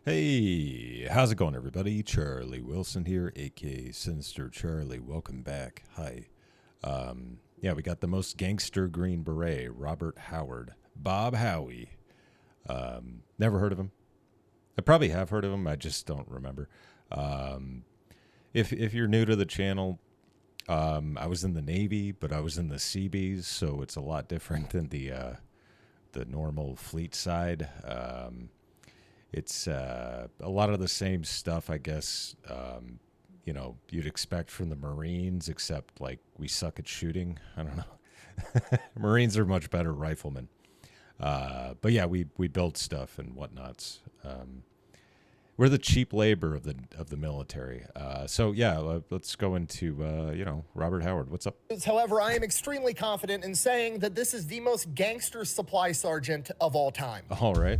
Hey, how's it going, everybody? Charlie Wilson here, aka Sinister Charlie. Welcome back. Hi. Yeah, we got the most gangster Green Beret, Robert Howard, Bob Howie. Never heard of him. I probably have heard of him. I just don't remember. If you're new to the channel, I was in the Navy, but I was in the Seabees, so it's a lot different than the normal fleet side. It's a lot of the same stuff, I guess, you'd expect from the Marines, except, like, we suck at shooting. I don't know. Marines are much better riflemen. But, yeah, we build stuff and whatnots. We're the cheap labor of the military. So, yeah, let's go into, Robert Howard. What's up? However, I am extremely confident in saying that this is the most gangster supply sergeant of all time. All right.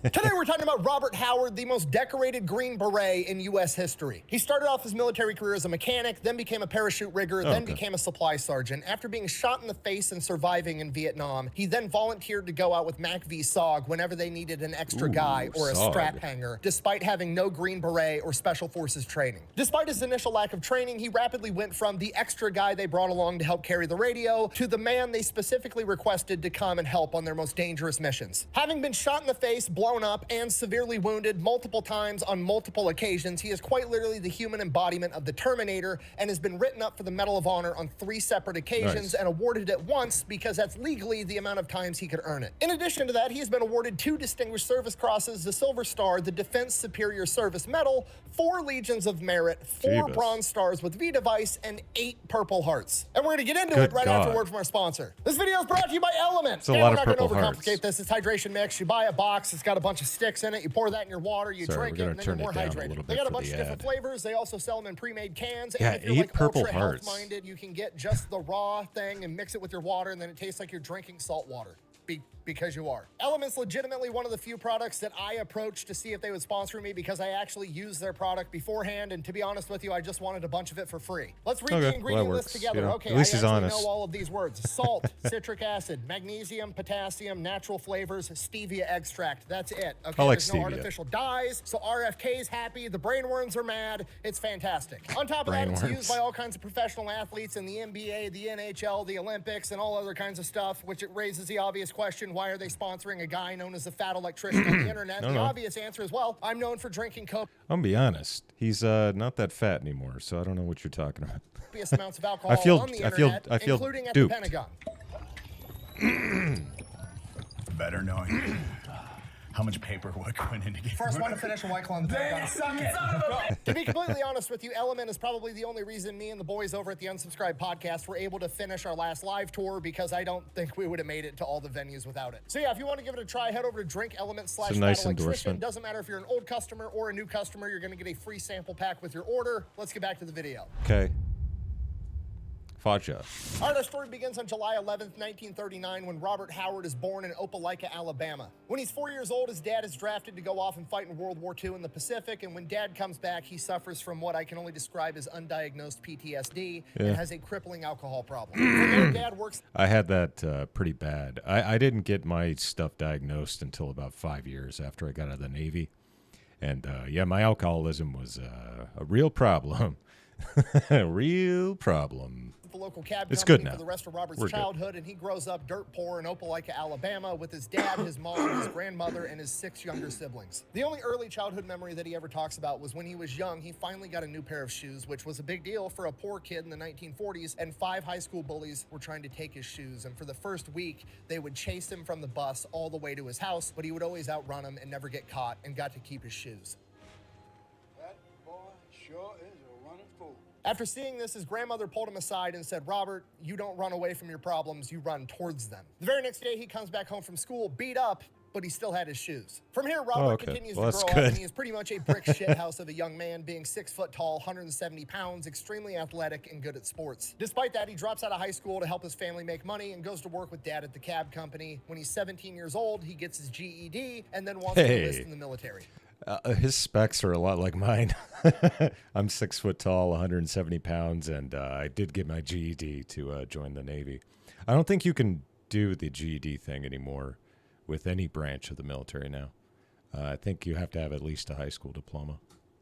Today we're talking about Robert Howard, the most decorated Green Beret in U.S. history. He started off his military career as a mechanic, then became a parachute rigger, then became a supply sergeant. After being shot in the face and surviving in Vietnam, he then volunteered to go out with Mac v. SOG whenever they needed an extra guy or a strap hanger, despite having no Green Beret or Special Forces training. Despite his initial lack of training, he rapidly went from the extra guy they brought along to help carry the radio to the man they specifically requested to come and help on their most dangerous missions. Having been shot in the face, blown up, and severely wounded multiple times on multiple occasions, he is quite literally the human embodiment of the Terminator and has been written up for the Medal of Honor on 3 separate occasions and awarded it once because that's legally the amount of times he could earn it. In addition to that, he has been awarded 2 Distinguished Service Crosses, the Silver Star, the Defense Superior Service Medal, 4 Legions of Merit, 4 Bronze Stars with V-Device, and 8 Purple Hearts. And we're going to get into it right after a word from our sponsor. This video is brought to you by Element. It's a lot of Purple We're not going to Hearts. overcomplicate this. It's hydration mix. You buy a box. It's got a bunch of sticks in it. You pour that in your water. You drink it, and then you're more hydrated. They got a bunch of different flavors. They also sell them in pre-made cans. Yeah, and if you're 8 like Purple ultra Hearts. health-minded, you can get just the raw thing and mix it with your water, and then it tastes like you're drinking salt water. Because you are. Element's legitimately one of the few products that I approached to see if they would sponsor me because I actually used their product beforehand, and to be honest with you, I just wanted a bunch of it for free. Let's read the ingredient list together. You know, okay, at least I he's actually honest. know all of these words. Salt, citric acid, magnesium, potassium, natural flavors, stevia extract. That's it. Okay, I like there's no stevia. artificial dyes, so RFK's happy, the brainworms are mad. It's fantastic. On top of that, it's used by all kinds of professional athletes in the NBA, the NHL, the Olympics, and all other kinds of stuff, which it raises the obvious question, why are they sponsoring a guy known as the Fat Electrician on the internet? The obvious answer is, well, I'm known for drinking copious I'll be honest. He's not that fat anymore, so I don't know what you're talking about. amounts of alcohol on the internet, I feel including at duped. the Pentagon. Better knowing how much paperwork went into getting First one to finish a White Claw on the Pentagon. To be completely honest with you, Element is probably the only reason me and the boys over at the Unsubscribed podcast were able to finish our last live tour, because I don't think we would have made it to all the venues without it. So yeah, if you want to give it a try, head over to DrinkElement/Fat nice Electrician. endorsement. Doesn't matter if you're an old customer or a new customer, you're going to get a free sample pack with your order. Let's get back to the video. Okay. Faja. All right, our story begins on July 11th, 1939, when Robert Howard is born in Opelika, Alabama. When he's 4 years old, his dad is drafted to go off and fight in World War II in the Pacific, and when dad comes back, he suffers from what I can only describe as undiagnosed PTSD and has a crippling alcohol problem. From there, dad works... I had that pretty bad. I didn't get my stuff diagnosed until about 5 years after I got out of the Navy. And, yeah, my alcoholism was a real problem. A real problem. the local cab It's company good now. for the rest of Robert's We're good. childhood, and he grows up dirt poor in Opelika, Alabama, with his dad, his mom, his grandmother, and his 6 younger siblings. The only early childhood memory that he ever talks about was when he was young, he finally got a new pair of shoes, which was a big deal for a poor kid in the 1940s, and 5 high school bullies were trying to take his shoes, and for the first week, they would chase him from the bus all the way to his house, but he would always outrun them and never get caught, and got to keep his shoes. That boy sure is a running fool. After seeing this, his grandmother pulled him aside and said, "Robert, you don't run away from your problems, you run towards them." The very next day, he comes back home from school, beat up, but he still had his shoes. From here, Robert continues to grow up, and he is pretty much a brick shithouse of a young man, being 6 foot tall, 170 pounds, extremely athletic, and good at sports. Despite that, he drops out of high school to help his family make money and goes to work with dad at the cab company. When he's 17 years old, he gets his GED and then wants to enlist in the military. His specs are a lot like mine. I'm 6 foot tall, 170 pounds, and I did get my GED to join the Navy. I don't think you can do the GED thing anymore with any branch of the military now. I think you have to have at least a high school diploma.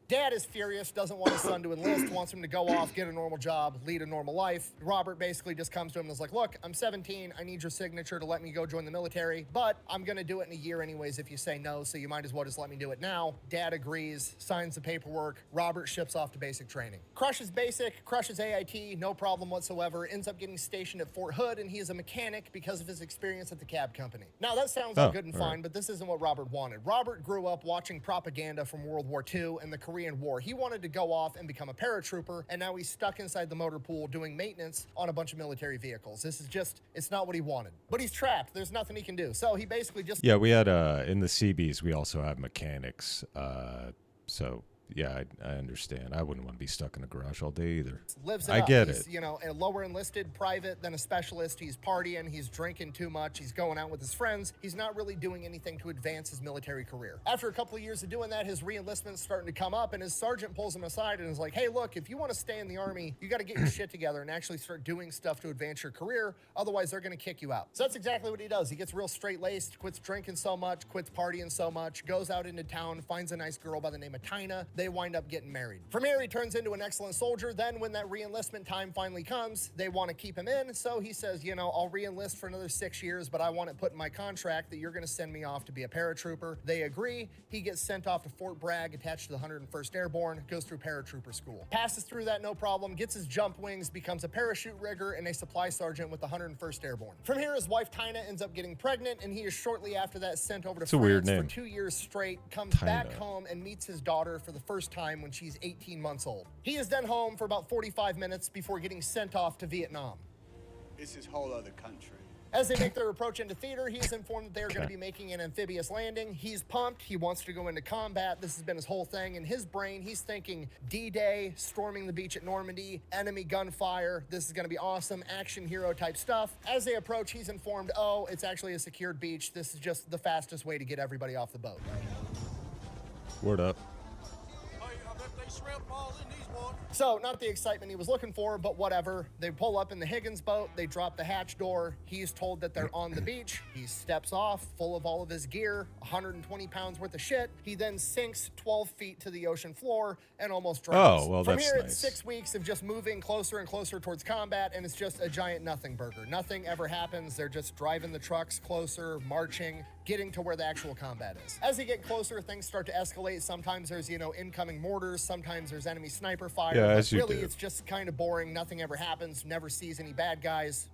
Dad is furious, doesn't want his son to enlist, wants him to go off, get a normal job, lead a normal life. Robert basically just comes to him and is like, look, I'm 17, I need your signature to let me go join the military, but I'm gonna do it in a year anyways if you say no, so you might as well just let me do it now. Dad agrees, signs the paperwork, Robert ships off to basic training. Crushes basic, crushes AIT, no problem whatsoever, ends up getting stationed at Fort Hood, and he is a mechanic because of his experience at the cab company. Now that sounds all good and fine, but this isn't what Robert wanted. Robert grew up watching propaganda from World War II and the Korean War. He wanted to go off and become a paratrooper, and now he's stuck inside the motor pool doing maintenance on a bunch of military vehicles. This is just, it's not what he wanted. But he's trapped. There's nothing he can do. So he basically just... Yeah, we had, in the CBs, we also have mechanics. So, yeah, I understand. I wouldn't want to be stuck in a garage all day either. Lives it I up. get He's, it. you know, a lower enlisted private than a specialist. He's partying. He's drinking too much. He's going out with his friends. He's not really doing anything to advance his military career. After a couple of years of doing that, his re-enlistment's starting to come up, and his sergeant pulls him aside and is like, hey, look, if you want to stay in the Army, you got to get your shit together and actually start doing stuff to advance your career. Otherwise, they're going to kick you out. So that's exactly what he does. He gets real straight-laced, quits drinking so much, quits partying so much, goes out into town, finds a nice girl by the name of Tina. They wind up getting married. From here, he turns into an excellent soldier. Then when that re-enlistment time finally comes, they want to keep him in. So he says, you know, I'll re-enlist for another 6 years, but I want it put in my contract that you're going to send me off to be a paratrooper. They agree. He gets sent off to Fort Bragg, attached to the 101st Airborne, goes through paratrooper school. Passes through that no problem, gets his jump wings, becomes a parachute rigger and a supply sergeant with the 101st Airborne. From here, his wife Tina ends up getting pregnant, and he is shortly after that sent over to It's a weird France name. for 2 years straight, comes Tina. back home and meets his daughter for the first time when she's 18 months old. He is then home for about 45 minutes before getting sent off to Vietnam. This is whole other country. As they make their approach into theater, he is informed that they are going to be making an amphibious landing. He's pumped. He wants to go into combat. This has been his whole thing. In his brain, he's thinking D-Day, storming the beach at Normandy, enemy gunfire. This is going to be awesome, action hero type stuff. As they approach, he's informed, oh, it's actually a secured beach. This is just the fastest way to get everybody off the boat. Word up. So, not the excitement he was looking for, but whatever. They pull up in the Higgins boat, they drop the hatch door, he's told that they're on the beach, he steps off, full of all of his gear, 120 pounds worth of shit. He then sinks 12 feet to the ocean floor and almost drowns. Oh, well, From that's here, nice. it's 6 weeks of just moving closer and closer towards combat, and it's just a giant nothing burger. Nothing ever happens, they're just driving the trucks closer, marching, getting to where the actual combat is. As they get closer, things start to escalate. Sometimes there's, you know, incoming mortars, sometimes there's enemy sniper fire. Yeah, but as you really, do. it's just kind of boring. Nothing ever happens. Never sees any bad guys.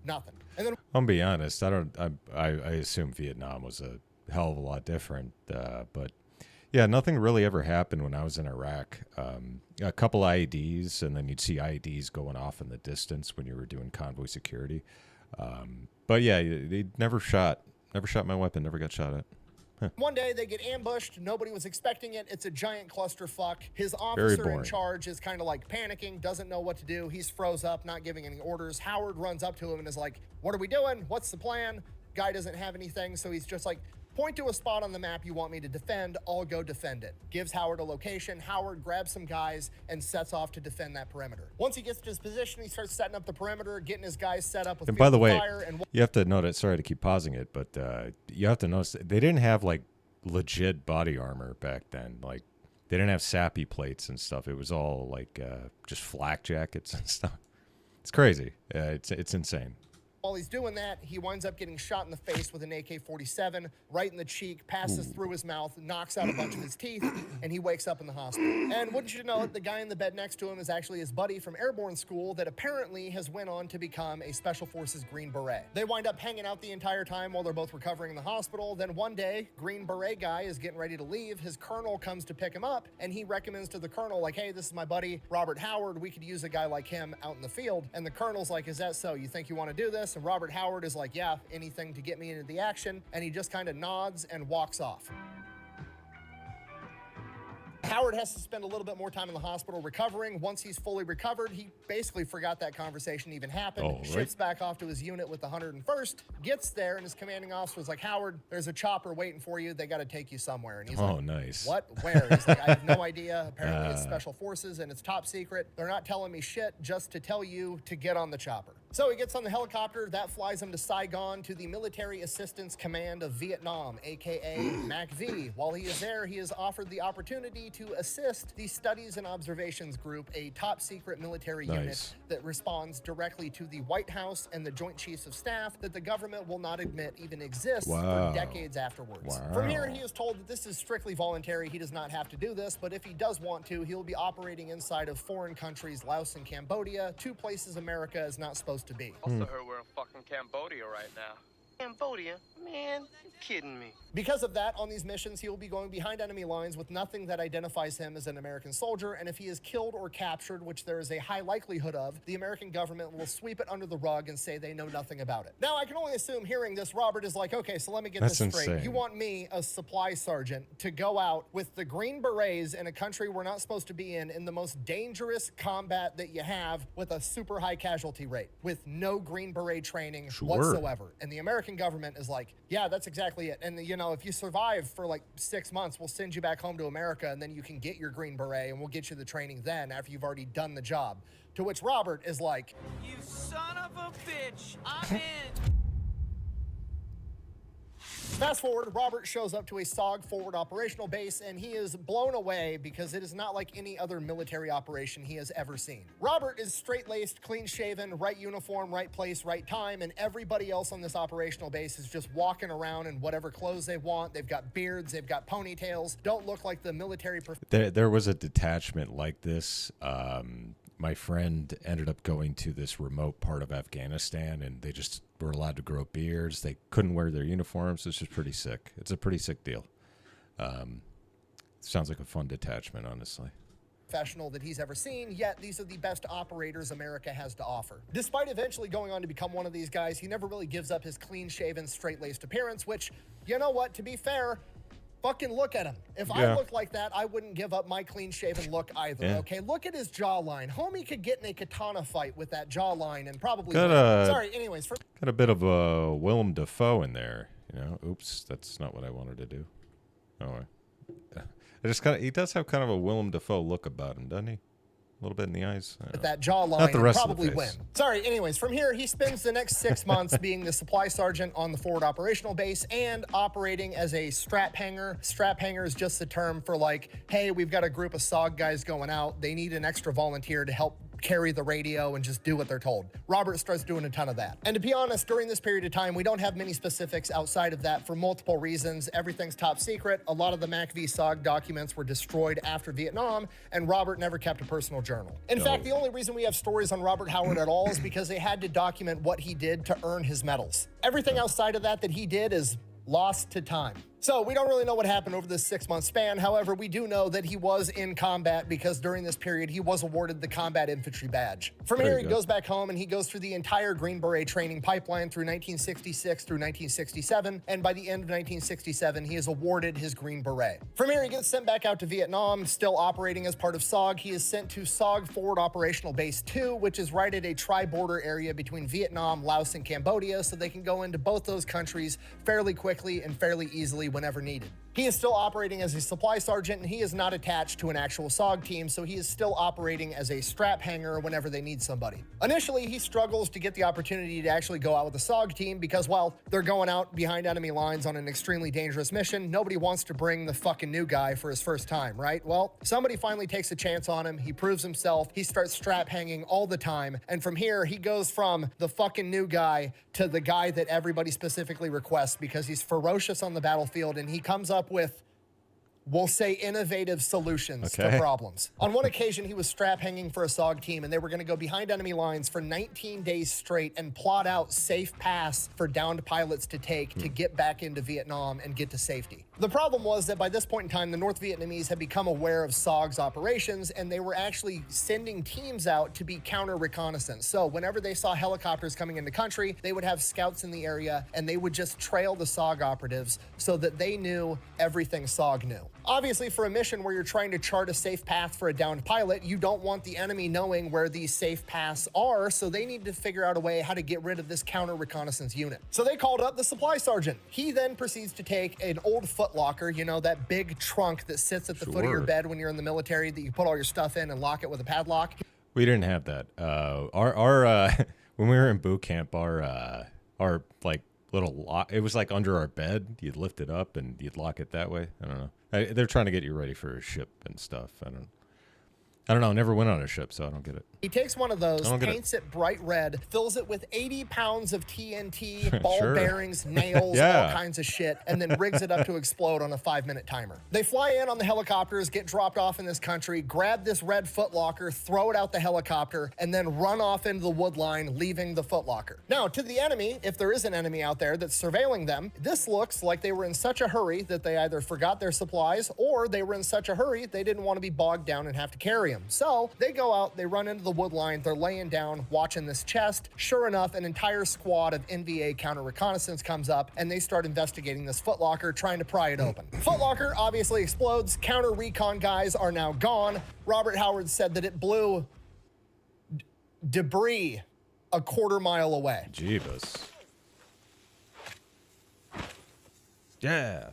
Nothing. And then I'll be honest. I assume Vietnam was a hell of a lot different. But yeah, nothing really ever happened when I was in Iraq. A couple IEDs, and then you'd see IEDs going off in the distance when you were doing convoy security. But yeah, they never shot my weapon. Never got shot at. one day they get ambushed. Nobody was expecting it. It's a giant clusterfuck. His Very officer in boring. charge is kind of like panicking, doesn't know what to do. He's froze up, not giving any orders. Howard runs up to him and is like, what are we doing? What's the plan? Guy doesn't have anything, so he's just like, point to a spot on the map you want me to defend. I'll go defend it. Gives Howard a location. Howard grabs some guys and sets off to defend that perimeter. Once he gets to his position, he starts setting up the perimeter, getting his guys set up with And by the way, fire. And you have to notice. Sorry to keep pausing it, but you have to notice that they didn't have like legit body armor back then. Like they didn't have sappy plates and stuff. It was all like just flak jackets and stuff. It's crazy. It's insane. while he's doing that, he winds up getting shot in the face with an AK-47, right in the cheek, passes through his mouth, knocks out a bunch of his teeth, and he wakes up in the hospital. And wouldn't you know it, the guy in the bed next to him is actually his buddy from airborne school that apparently has went on to become a Special Forces Green Beret. They wind up hanging out the entire time while they're both recovering in the hospital. Then one day, Green Beret guy is getting ready to leave. His colonel comes to pick him up, and he recommends to the colonel, like, hey, this is my buddy, Robert Howard. We could use a guy like him out in the field. And the colonel's like, is that so? You think you want to do this? And Robert Howard is like, yeah, anything to get me into the action. And he just kind of nods and walks off. Howard has to spend a little bit more time in the hospital recovering. Once he's fully recovered, he basically forgot that conversation even happened. Oh, right. Ships back off to his unit with the 101st, gets there, and his commanding officer is like, Howard, there's a chopper waiting for you. They got to take you somewhere. And he's Oh, like, nice. what? Where? He's like, I have no idea. Apparently it's Special Forces and it's top secret. They're not telling me shit, just to tell you to get on the chopper. So he gets on the helicopter that flies him to Saigon to the Military Assistance Command of Vietnam, aka MACV. While he is there, he is offered the opportunity to assist the Studies and Observations Group, a top secret military unit that responds directly to the White House and the Joint Chiefs of Staff that the government will not admit even exists for decades afterwards. From here, he is told that this is strictly voluntary. He does not have to do this, but if he does want to, he'll be operating inside of foreign countries, Laos and Cambodia, two places America is not supposed to be. Also heard we're in fucking Cambodia right now. Cambodia? Man, you kidding me. Because of that, on these missions, he will be going behind enemy lines with nothing that identifies him as an American soldier, and if he is killed or captured, which there is a high likelihood of, the American government will sweep it under the rug and say they know nothing about it. Now, I can only assume hearing this, Robert is like, okay, so let me get this straight. Insane. You want me, a supply sergeant, to go out with the Green Berets in a country we're not supposed to be in the most dangerous combat that you have with a super high casualty rate, with no Green Beret training whatsoever. And the American government is like, yeah, that's exactly it. And, you know, if you survive for like 6 months, we'll send you back home to America, and then you can get your Green Beret, and we'll get you the training then after you've already done the job. To which Robert is like, you son of a bitch, I'm in. Fast forward, Robert shows up to a SOG forward operational base, and he is blown away because it is not like any other military operation he has ever seen. Robert is straight-laced, clean-shaven, right uniform, right place, right time, and everybody else on this operational base is just walking around in whatever clothes they want. They've got beards, they've got ponytails, don't look like the military. There was a detachment like this. My friend ended up going to this remote part of Afghanistan, and they just were allowed to grow beards. They couldn't wear their uniforms. It's just pretty sick. It's a pretty sick deal. Sounds like a fun detachment, honestly. Professional that he's ever seen, yet these are the best operators America has to offer. Despite eventually going on to become one of these guys, he never really gives up his clean-shaven, straight-laced appearance, which, you know what, to be fair, fucking look at him. If I looked like that, I wouldn't give up my clean-shaven look either, okay? Look at his jawline. Homie could get in a katana fight with that jawline and probably win. Sorry, anyways. Got a bit of a Willem Dafoe in there, you know? Oops, that's not what I wanted to do. Oh, he does have kind of a Willem Dafoe look about him, doesn't he? A little bit in the eyes. With that jawline, and probably win. Sorry, anyways, from here, he spends the next 6 months being the supply sergeant on the forward operational base and operating as a strap hanger. Strap hanger is just the term for like, hey, we've got a group of SOG guys going out. They need an extra volunteer to help carry the radio and just do what they're told. Robert starts doing a ton of that. And to be honest, during this period of time, we don't have many specifics outside of that for multiple reasons. Everything's top secret. A lot of the MACV SOG documents were destroyed after Vietnam, and Robert never kept a personal journal. In fact, the only reason we have stories on Robert Howard at all is because they had to document what he did to earn his medals. Everything outside of that he did is lost to time. So we don't really know what happened over this 6-month span. However, we do know that he was in combat because during this period, he was awarded the Combat Infantry Badge. From here, he goes back home and he goes through the entire Green Beret training pipeline through 1966 through 1967. And by the end of 1967, he is awarded his Green Beret. From here, he gets sent back out to Vietnam, still operating as part of SOG. He is sent to SOG Forward Operational Base 2, which is right at a tri-border area between Vietnam, Laos, and Cambodia, so they can go into both those countries fairly quickly and fairly easily whenever needed. He is still operating as a supply sergeant, and he is not attached to an actual SOG team, so he is still operating as a strap hanger whenever they need somebody. Initially, he struggles to get the opportunity to actually go out with a SOG team because, well, they're going out behind enemy lines on an extremely dangerous mission. Nobody wants to bring the fucking new guy for his first time, right? Well, somebody finally takes a chance on him. He proves himself. He starts strap hanging all the time, and from here, he goes from the fucking new guy to the guy that everybody specifically requests because he's ferocious on the battlefield, and he comes up with, we'll say, innovative solutions to problems. On one occasion, he was strap hanging for a SOG team, and they were going to go behind enemy lines for 19 days straight and plot out safe paths for downed pilots to take to get back into Vietnam and get to safety. The problem was that by this point in time, the North Vietnamese had become aware of SOG's operations, and they were actually sending teams out to be counter reconnaissance. So whenever they saw helicopters coming into country, they would have scouts in the area, and they would just trail the SOG operatives so that they knew everything SOG knew. Obviously, for a mission where you're trying to chart a safe path for a downed pilot, you don't want the enemy knowing where these safe paths are, so they need to figure out a way how to get rid of this counter reconnaissance unit. So they called up the supply sergeant. He then proceeds to take an old footlocker, you know, that big trunk that sits at the foot of your bed when you're in the military that you put all your stuff in and lock it with a padlock. We didn't have that. When we were in boot camp, our like little lock, it was like under our bed. You'd lift it up and you'd lock it that way. I don't know. They're trying to get you ready for a ship and stuff. I don't know. Never went on a ship, so I don't get it. He takes one of those, paints it bright red, fills it with 80 pounds of TNT, ball bearings, nails, all kinds of shit, and then rigs it up to explode on a 5-minute timer. They fly in on the helicopters, get dropped off in this country, grab this red footlocker, throw it out the helicopter, and then run off into the wood line, leaving the footlocker. Now, to the enemy, if there is an enemy out there that's surveilling them, this looks like they were in such a hurry that they either forgot their supplies or they were in such a hurry they didn't want to be bogged down and have to carry them. So they go out, they run into the wood line, they're laying down, watching this chest. Sure enough, an entire squad of NVA counter reconnaissance comes up and they start investigating this footlocker, trying to pry it open. Footlocker obviously explodes. Counter recon guys are now gone. Robert Howard said that it blew debris a quarter mile away. Jeebus. Yeah.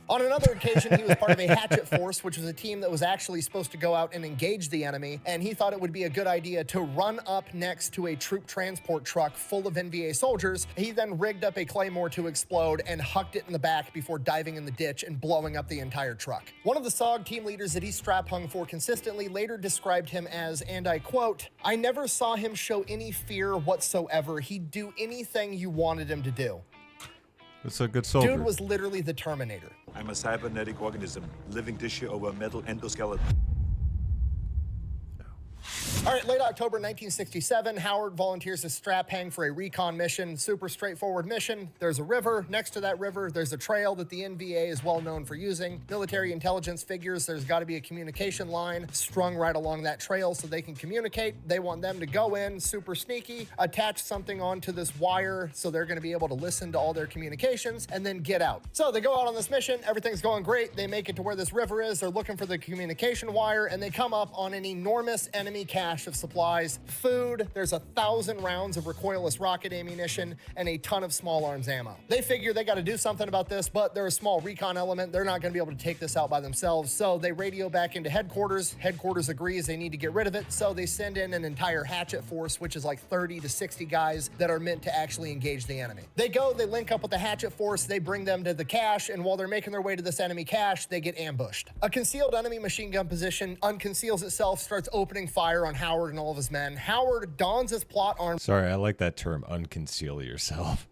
On another occasion, he was part of a hatchet force, which was a team that was actually supposed to go out and engage the enemy, and he thought it would be a good idea to run up next to a troop transport truck full of NVA soldiers. He then rigged up a claymore to explode and hucked it in the back before diving in the ditch and blowing up the entire truck. One of the SOG team leaders that he strap hung for consistently later described him as, and I quote, "I never saw him show any fear whatsoever. He'd do anything you wanted him to do." It's a good soldier. Dude was literally the Terminator. I'm a cybernetic organism, living tissue over a metal endoskeleton. All right, late October 1967, Howard volunteers as strap hang for a recon mission. Super straightforward mission. There's a river. Next to that river, there's a trail that the NVA is well known for using. Military intelligence figures there's got to be a communication line strung right along that trail so they can communicate. They want them to go in super sneaky, attach something onto this wire so they're going to be able to listen to all their communications and then get out. So they go out on this mission. Everything's going great. They make it to where this river is. They're looking for the communication wire and they come up on an enormous enemy cache of supplies, food, there's 1,000 rounds of recoilless rocket ammunition, and a ton of small arms ammo. They figure they got to do something about this, but they're a small recon element. They're not going to be able to take this out by themselves, so they radio back into headquarters. Headquarters agrees they need to get rid of it, so they send in an entire hatchet force, which is like 30 to 60 guys that are meant to actually engage the enemy. They go, they link up with the hatchet force, they bring them to the cache, and while they're making their way to this enemy cache, they get ambushed. A concealed enemy machine gun position unconceals itself, starts opening fire on Howard and all of his men. Howard dons his plot armor. Sorry, I like that term, unconceal yourself.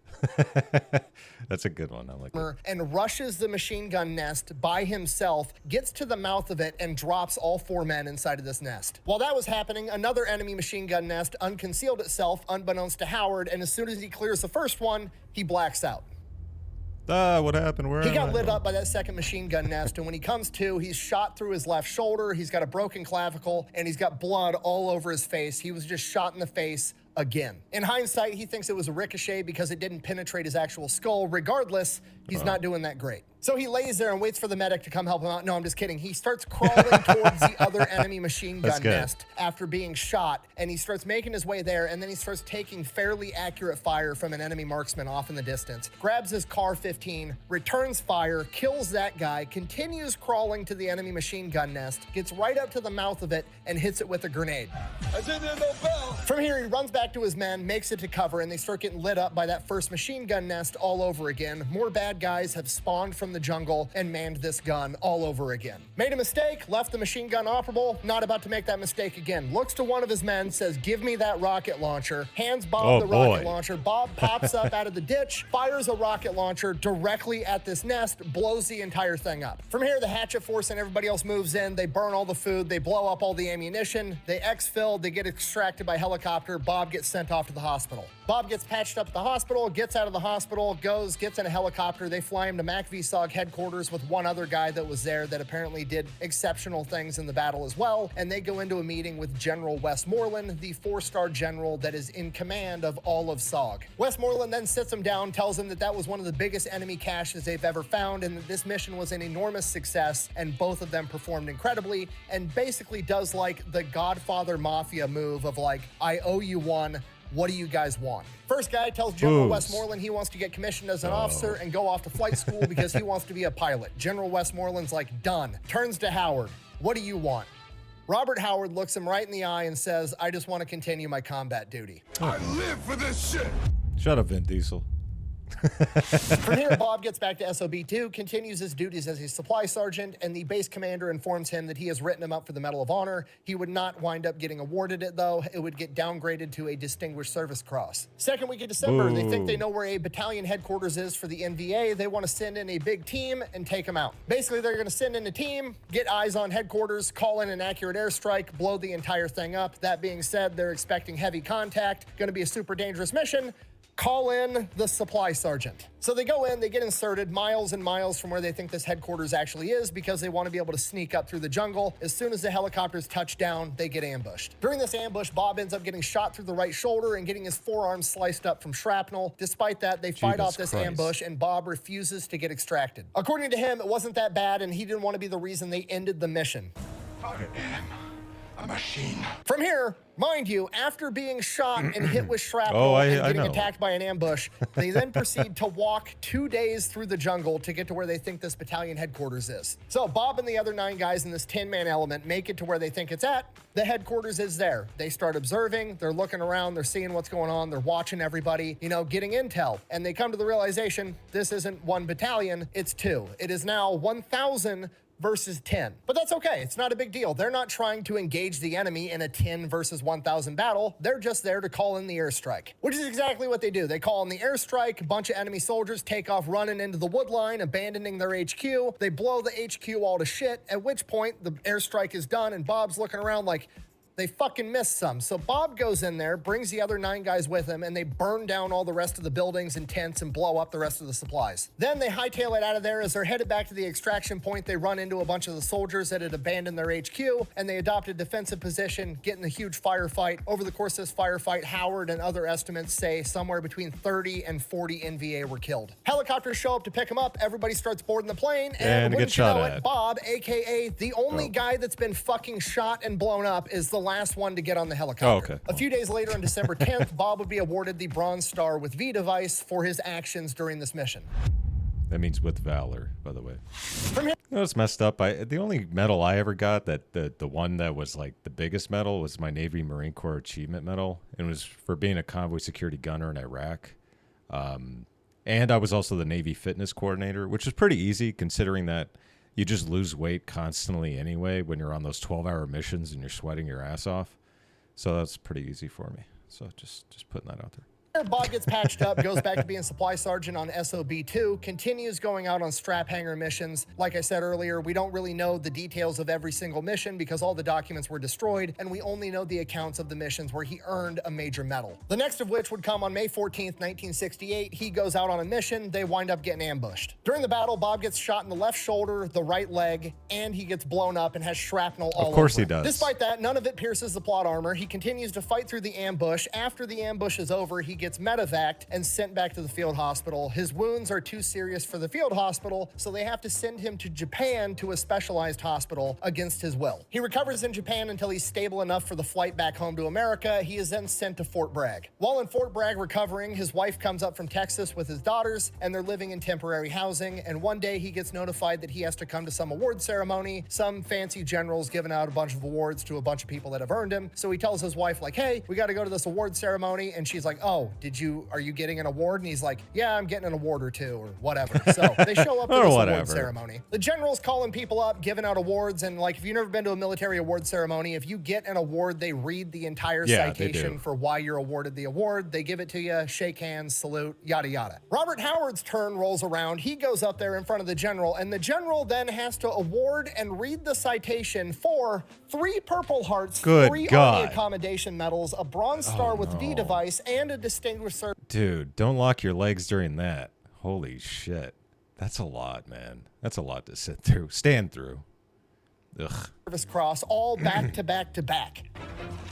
That's a good one. I like it. And rushes the machine gun nest by himself, gets to the mouth of it, and drops all 4 men inside of this nest. While that was happening, another enemy machine gun nest unconcealed itself, unbeknownst to Howard, and as soon as he clears the first one, he blacks out. What happened? Where he got lit up by that second machine gun nest, and when he comes to, he's shot through his left shoulder, he's got a broken clavicle, and he's got blood all over his face. He was just shot in the face again. In hindsight, he thinks it was a ricochet because it didn't penetrate his actual skull. Regardless, he's not doing that great. So he lays there and waits for the medic to come help him out. No, I'm just kidding. He starts crawling towards the other enemy machine gun nest after being shot, and he starts making his way there, and then he starts taking fairly accurate fire from an enemy marksman off in the distance, grabs his CAR-15, returns fire, kills that guy, continues crawling to the enemy machine gun nest, gets right up to the mouth of it, and hits it with a grenade. From here, he runs back to his men, makes it to cover, and they start getting lit up by that first machine gun nest all over again. More bad guys have spawned from the jungle and manned this gun all over again. Made a mistake, left the machine gun operable, not about to make that mistake again. Looks to one of his men, says, "Give me that rocket launcher." Hands Bob the rocket launcher. Bob pops up out of the ditch, fires a rocket launcher directly at this nest, blows the entire thing up. From here, the hatchet force and everybody else moves in. They burn all the food, they blow up all the ammunition, they exfil, they get extracted by helicopter. Bob gets sent off to the hospital. Bob gets patched up at the hospital, gets out of the hospital, gets in a helicopter. They fly him to MACV-SOG headquarters with one other guy that was there that apparently did exceptional things in the battle as well. And they go into a meeting with General Westmoreland, the 4-star general that is in command of all of SOG. Westmoreland then sits him down, tells him that that was one of the biggest enemy caches they've ever found, and that this mission was an enormous success, and both of them performed incredibly, and basically does like the Godfather Mafia move of like, I owe you one. What do you guys want? First guy tells General Westmoreland he wants to get commissioned as an officer and go off to flight school because he wants to be a pilot. General Westmoreland's like, done. Turns to Howard. What do you want? Robert Howard looks him right in the eye and says, I just want to continue my combat duty. I live for this shit. Shut up, Vin Diesel. From here, Bob gets back to SOB2, continues his duties as a supply sergeant, and the base commander informs him that he has written him up for the Medal of Honor. He would not wind up getting awarded it, though. It would get downgraded to a Distinguished Service Cross. Second week of December, they think they know where a battalion headquarters is for the NVA. They want to send in a big team and take them out. Basically, they're going to send in a team, get eyes on headquarters, call in an accurate airstrike, blow the entire thing up. That being said, they're expecting heavy contact, going to be a super dangerous mission. Call in the supply sergeant. So they go in, they get inserted miles and miles from where they think this headquarters actually is because they want to be able to sneak up through the jungle. As soon as the helicopters touch down, they get ambushed. During this ambush, Bob ends up getting shot through the right shoulder and getting his forearm sliced up from shrapnel. Despite that, they fight off this ambush and Bob refuses to get extracted. According to him, it wasn't that bad and he didn't want to be the reason they ended the mission. I am a machine. From here, mind you, after being shot and hit with shrapnel and getting attacked by an ambush, they then proceed to walk 2 days through the jungle to get to where they think this battalion headquarters is. So Bob and the other 9 guys in this 10-man element make it to where they think it's at. The headquarters is there. They start observing, they're looking around, they're seeing what's going on, they're watching everybody, you know, getting intel. And they come to the realization, this isn't 1 battalion, it's 2. It is now 1,000 versus 10. But that's okay, it's not a big deal. They're not trying to engage the enemy in a 10 versus 1,000 battle. They're just there to call in the airstrike, which is exactly what they do. They call in the airstrike, a bunch of enemy soldiers take off running into the wood line, abandoning their HQ. They blow the HQ all to shit, at which point the airstrike is done and Bob's looking around like, they fucking missed some. So Bob goes in there, brings the other 9 guys with him, and they burn down all the rest of the buildings and tents and blow up the rest of the supplies. Then they hightail it out of there. As they're headed back to the extraction point, they run into a bunch of the soldiers that had abandoned their HQ, and they adopt a defensive position, get in a huge firefight. Over the course of this firefight, Howard and other estimates say somewhere between 30 and 40 NVA were killed. Helicopters show up to pick them up. Everybody starts boarding the plane, and wouldn't you know it, Bob, aka the only guy that's been fucking shot and blown up, is the last one to get on the helicopter. A few days later, on December 10th, Bob would be awarded the Bronze Star with V device for his actions during this mission. That means with valor, by the way. You know, it's messed up. The only medal I ever got, that the one that was like the biggest medal, was my Navy Marine Corps Achievement Medal. It was for being a convoy security gunner in Iraq. And I was also the Navy Fitness Coordinator, which is pretty easy considering that you just lose weight constantly anyway when you're on those 12-hour missions and you're sweating your ass off. So that's pretty easy for me. So just putting that out there. Bob gets patched up, goes back to being supply sergeant on SOB2, continues going out on strap hanger missions. Like I said earlier, we don't really know the details of every single mission because all the documents were destroyed, and we only know the accounts of the missions where he earned a major medal. The next of which would come on May 14th, 1968. He goes out on a mission. They wind up getting ambushed. During the battle, Bob gets shot in the left shoulder, the right leg, and he gets blown up and has shrapnel all over him. Of course he does. Despite that, none of it pierces the plot armor. He continues to fight through the ambush. After the ambush is over, he gets medevaced and sent back to the field hospital. His wounds are too serious for the field hospital, so they have to send him to Japan to a specialized hospital against his will. He recovers in Japan until he's stable enough for the flight back home to America. He is then sent to Fort Bragg. While in Fort Bragg recovering, his wife comes up from Texas with his daughters, and they're living in temporary housing, and one day he gets notified that he has to come to some award ceremony. Some fancy general's giving out a bunch of awards to a bunch of people that have earned him, so he tells his wife, like, hey, we got to go to this award ceremony, and she's like, oh, are you getting an award? And he's like, yeah, I'm getting an award or 2 or whatever. So they show up to this award ceremony. The general's calling people up, giving out awards, and like, if you've never been to a military award ceremony, if you get an award, they read the entire citation for why you're awarded the award. They give it to you, shake hands, salute, yada yada. Robert Howard's turn rolls around. He goes up there in front of the general, and the general then has to award and read the citation for 3 Purple Hearts, 3 Army Accommodation Medals, a Bronze Star with V device, and a Distinguished Service. Dude, don't lock your legs during that. Holy shit. That's a lot, man. That's a lot to sit through. Stand through. Ugh. Service Cross, all back to back to back.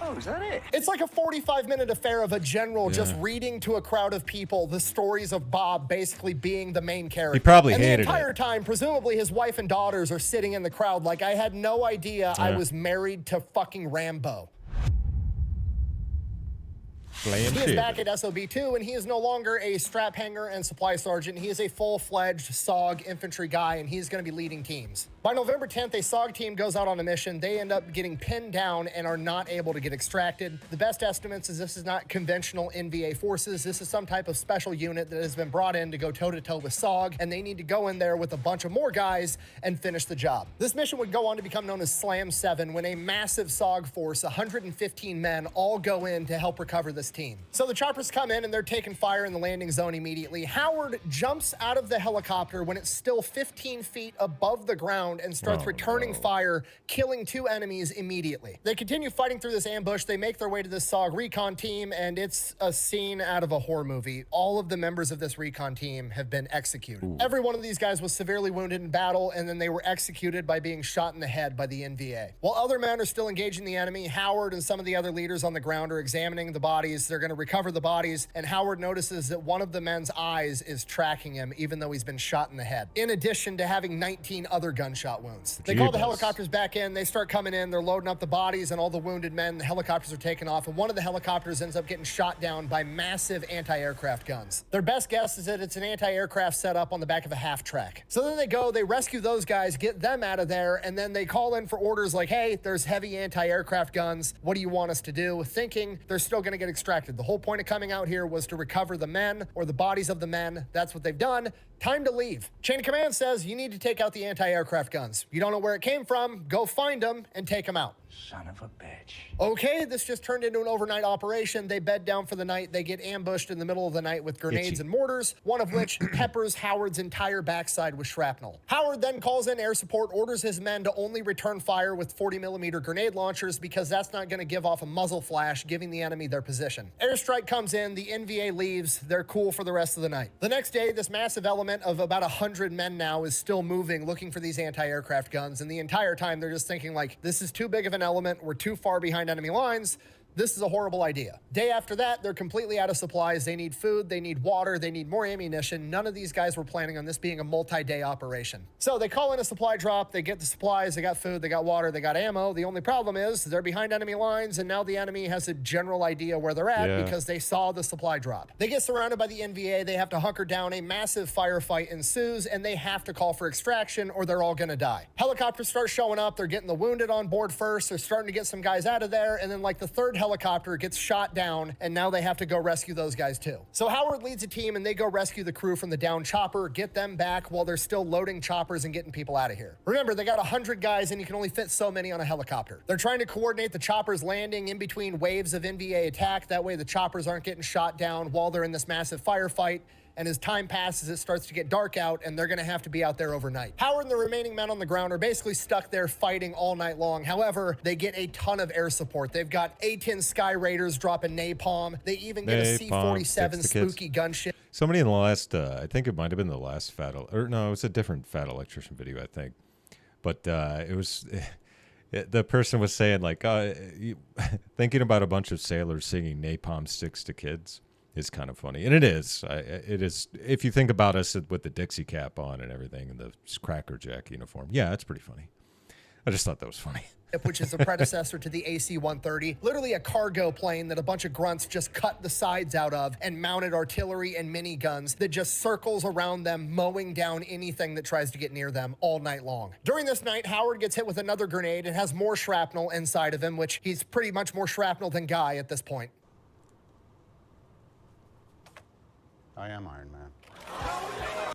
Oh, is that it? It's like a 45-minute affair of a general just reading to a crowd of people the stories of Bob basically being the main character. He probably hated it. And the entire time, presumably his wife and daughters are sitting in the crowd like, I had no idea I was married to fucking Rambo. He is back at SOB2, and he is no longer a strap hanger and supply sergeant. He is a full-fledged SOG infantry guy, and he is going to be leading teams. By November 10th, a SOG team goes out on a mission. They end up getting pinned down and are not able to get extracted. The best estimates is this is not conventional NVA forces. This is some type of special unit that has been brought in to go toe-to-toe with SOG, and they need to go in there with a bunch of more guys and finish the job. This mission would go on to become known as Slam 7, when a massive SOG force, 115 men, all go in to help recover this team. So the choppers come in and they're taking fire in the landing zone immediately. Howard jumps out of the helicopter when it's still 15 feet above the ground and starts returning fire, killing 2 enemies immediately. They continue fighting through this ambush. They make their way to this SOG recon team, and it's a scene out of a horror movie. All of the members of this recon team have been executed. Ooh. Every one of these guys was severely wounded in battle, and then they were executed by being shot in the head by the NVA. While other men are still engaging the enemy, Howard and some of the other leaders on the ground are examining the bodies. They're going to recover the bodies, and Howard notices that one of the men's eyes is tracking him, even though he's been shot in the head, in addition to having 19 other gunshot wounds. They call the helicopters back in. They start coming in. They're loading up the bodies and all the wounded men. The helicopters are taking off, and one of the helicopters ends up getting shot down by massive anti-aircraft guns. Their best guess is that it's an anti-aircraft setup on the back of a half-track. So then they go, they rescue those guys, get them out of there, and then they call in for orders like, hey, there's heavy anti-aircraft guns. What do you want us to do? Thinking they're still going to get extracted. The whole point of coming out here was to recover the men or the bodies of the men. That's what they've done. Time to leave. Chain of command says you need to take out the anti-aircraft guns. You don't know where it came from, go find them and take them out. Son of a bitch. Okay, this just turned into an overnight operation. They bed down for the night. They get ambushed in the middle of the night with grenades and mortars, one of which peppers Howard's entire backside with shrapnel. Howard then calls in air support, orders his men to only return fire with 40mm grenade launchers because that's not going to give off a muzzle flash, giving the enemy their position. Airstrike comes in, the NVA leaves, they're cool for the rest of the night. The next day, this massive element of about 100 men now is still moving, looking for these anti-aircraft guns, and the entire time they're just thinking like, this is too big of an element, we're too far behind enemy lines, this is a horrible idea. Day after that, they're completely out of supplies. They need food, they need water, they need more ammunition. None of these guys were planning on this being a multi-day operation. So they call in a supply drop, they get the supplies, they got food, they got water, they got ammo. The only problem is they're behind enemy lines, and now the enemy has a general idea where they're at because they saw the supply drop. They get surrounded by the NVA, they have to hunker down, a massive firefight ensues, and they have to call for extraction or they're all gonna die. Helicopters start showing up, they're getting the wounded on board first, they're starting to get some guys out of there, and then like the third helicopter gets shot down, and now they have to go rescue those guys too. So Howard leads a team, and they go rescue the crew from the downed chopper, get them back while they're still loading choppers and getting people out of here. Remember, they got 100 guys, and you can only fit so many on a helicopter. They're trying to coordinate the choppers landing in between waves of NVA attack. That way the choppers aren't getting shot down while they're in this massive firefight. And as time passes, it starts to get dark out, and they're going to have to be out there overnight. Howard and the remaining men on the ground are basically stuck there fighting all night long. However, they get a ton of air support. They've got A-10 Sky Raiders dropping napalm. They even get a C-47 spooky gunship. Somebody in the last, I think it might have been the last or no, it was a different Fat Electrician video, I think. But it was... the person was saying, like, thinking about a bunch of sailors singing napalm sticks to kids is kind of funny. And it is. It is. If you think about us with the Dixie cap on and everything and the Cracker Jack uniform. Yeah, it's pretty funny. I just thought that was funny. Which is a predecessor to the AC-130, literally a cargo plane that a bunch of grunts just cut the sides out of and mounted artillery and miniguns that just circles around them, mowing down anything that tries to get near them all night long. During this night, Howard gets hit with another grenade and has more shrapnel inside of him, which he's pretty much more shrapnel than Guy at this point. I am Iron Man.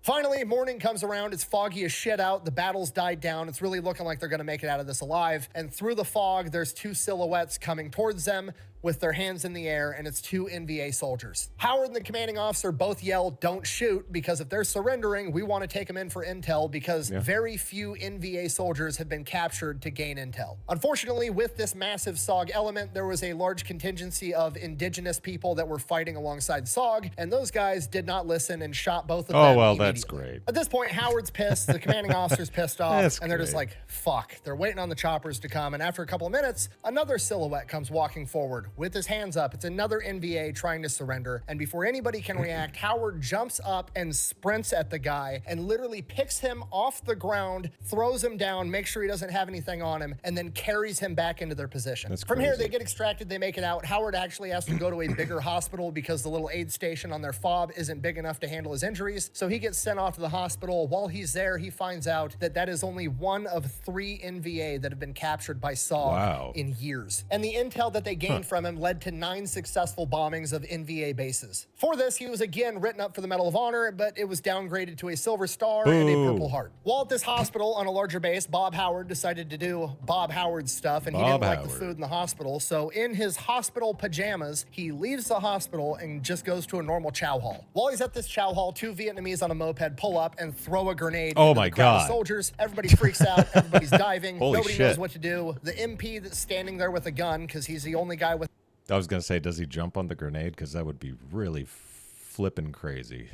Finally, morning comes around. It's foggy as shit out. The battle's died down. It's really looking like they're going to make it out of this alive. And through the fog, there's 2 silhouettes coming towards them with their hands in the air, and it's 2 NVA soldiers. Howard and the commanding officer both yell, "Don't shoot," because if they're surrendering, we want to take them in for intel, because very few NVA soldiers have been captured to gain intel. Unfortunately, with this massive SOG element, there was a large contingency of indigenous people that were fighting alongside SOG, and those guys did not listen and shot both of them. Oh, well, that's great. At this point, Howard's pissed, the commanding officer's pissed off, and they're just like, fuck. They're waiting on the choppers to come, and after a couple of minutes, another silhouette comes walking forward with his hands up. It's another NVA trying to surrender. And before anybody can react, Howard jumps up and sprints at the guy and literally picks him off the ground, throws him down, makes sure he doesn't have anything on him, and then carries him back into their position. That's From here, crazy. they get extracted, they make it out. Howard actually has to go to a bigger hospital because the little aid station on their fob isn't big enough to handle his injuries. So he gets sent off to the hospital. While he's there, he finds out that that is only one of 3 NVA that have been captured by SOG in years. And the intel that they gained from him led to 9 successful bombings of NVA bases. For this, he was again written up for the Medal of Honor, but it was downgraded to a Silver Star and a Purple Heart. While at this hospital on a larger base, Bob Howard decided to do Bob Howard stuff, and he didn't like the food in the hospital. So in his hospital pajamas, he leaves the hospital and just goes to a normal chow hall. While he's at this chow hall, 2 Vietnamese on a moped pull up and throw a grenade into the crowd of soldiers. Everybody freaks out. Everybody's diving. Nobody knows what to do. The MP that's standing there with a gun, because he's the only guy with... I was going to say, does he jump on the grenade? Because that would be really flipping crazy.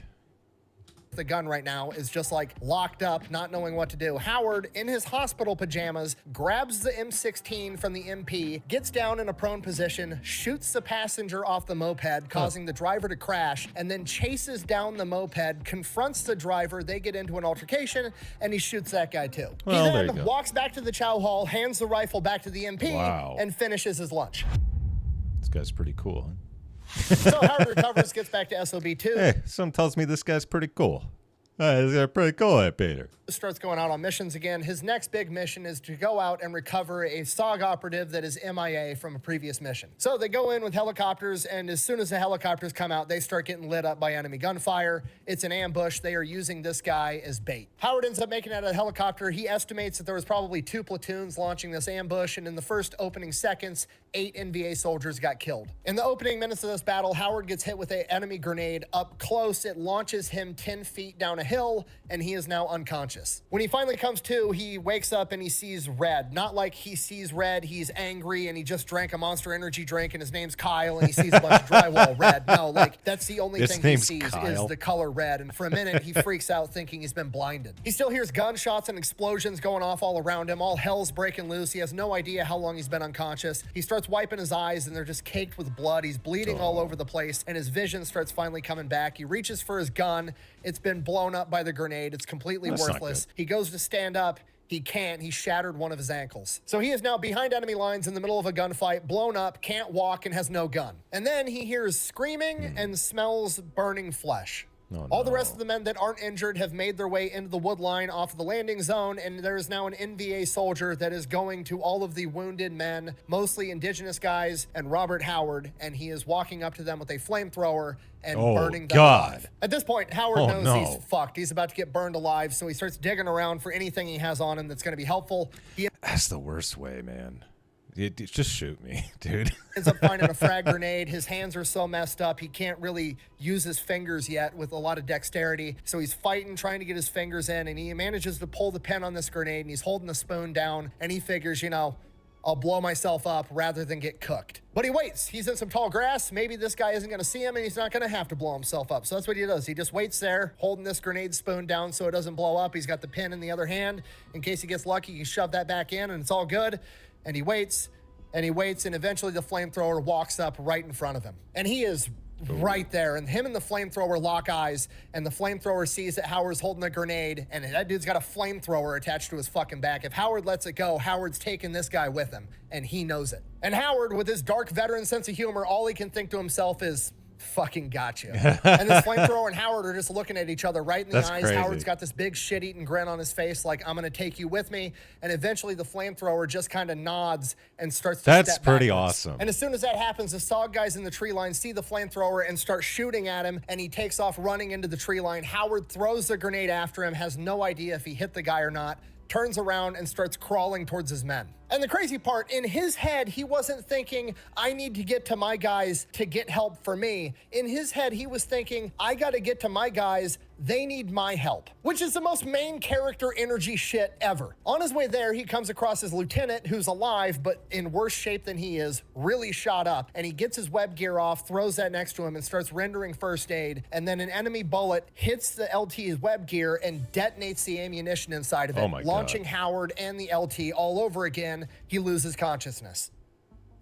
The gun right now is just like locked up, not knowing what to do. Howard, in his hospital pajamas, grabs the M16 from the MP, gets down in a prone position, shoots the passenger off the moped, causing the driver to crash, and then chases down the moped, confronts the driver, they get into an altercation, and he shoots that guy too. Well, he there you then go. walks back to the chow hall, hands the rifle back to the MP, and finishes his lunch. This guy's pretty cool, huh? So Howard recovers, gets back to SOB2. Hey, something tells me this guy's pretty cool. This guy's pretty cool, hey, Peter. Starts going out on missions again. His next big mission is to go out and recover a SOG operative that is MIA from a previous mission. So they go in with helicopters, and as soon as the helicopters come out, they start getting lit up by enemy gunfire. It's an ambush. They are using this guy as bait. Howard ends up making it out of the helicopter. He estimates that there was probably 2 platoons launching this ambush, and in the first opening seconds, 8 NVA soldiers got killed. In the opening minutes of this battle, Howard gets hit with an enemy grenade up close. It launches him 10 feet down a hill, and he is now unconscious. When he finally comes to, he wakes up and he sees red. Not like he sees red, he's angry and he just drank a Monster Energy drink and his name's Kyle and he sees a bunch of drywall red. No, like that's the only thing he sees is the color red. And for a minute, he freaks out thinking he's been blinded. He still hears gunshots and explosions going off all around him. All hell's breaking loose. He has no idea how long he's been unconscious. He starts wiping his eyes and they're just caked with blood. He's bleeding all over the place and his vision starts finally coming back. He reaches for his gun. It's been blown up by the grenade. It's completely worthless. He goes to stand up. He can't. He shattered one of his ankles. So he is now behind enemy lines in the middle of a gunfight, blown up, can't walk, and has no gun. And then he hears screaming and smells burning flesh. All the rest of the men that aren't injured have made their way into the wood line off of the landing zone, and there is now an NVA soldier that is going to all of the wounded men, mostly indigenous guys, and Robert Howard, and he is walking up to them with a flamethrower and burning them alive. At this point, Howard knows he's fucked. He's about to get burned alive, so he starts digging around for anything he has on him that's going to be helpful. That's the worst way, man. Just shoot me, dude. Ends up finding a frag grenade. His hands are so messed up, he can't really use his fingers yet with a lot of dexterity. So he's fighting, trying to get his fingers in, and he manages to pull the pin on this grenade, and he's holding the spoon down, and he figures, you know, I'll blow myself up rather than get cooked. But he waits. He's in some tall grass. Maybe this guy isn't going to see him, and he's not going to have to blow himself up. So that's what he does. He just waits there, holding this grenade spoon down so it doesn't blow up. He's got the pin in the other hand. In case he gets lucky, he can shove that back in, and it's all good. And he waits. And he waits, and eventually the flamethrower walks up right in front of him. And he is right there, and him and the flamethrower lock eyes, and the flamethrower sees that Howard's holding a grenade, and that dude's got a flamethrower attached to his fucking back. If Howard lets it go, Howard's taking this guy with him, and he knows it. And Howard, with his dark veteran sense of humor, all he can think to himself is, fucking got you. And this flamethrower and Howard are just looking at each other right in the eyes. Crazy. Howard's got this big shit-eating grin on his face like, I'm going to take you with me. And eventually the flamethrower just kind of nods and starts to That's step pretty backwards. awesome. And as soon as that happens, the SOG guys in the tree line see the flamethrower and start shooting at him, and he takes off running into the tree line. Howard throws the grenade after him, has no idea if he hit the guy or not, turns around and starts crawling towards his men. And the crazy part, in his head, he wasn't thinking, I need to get to my guys to get help for me. In his head, he was thinking, I got to get to my guys. They need my help, which is the most main character energy shit ever. On his way there, he comes across his lieutenant who's alive, but in worse shape than he is, really shot up. And he gets his web gear off, throws that next to him, and starts rendering first aid. And then an enemy bullet hits the LT's web gear and detonates the ammunition inside of it, launching Howard and the LT all over again. He loses consciousness.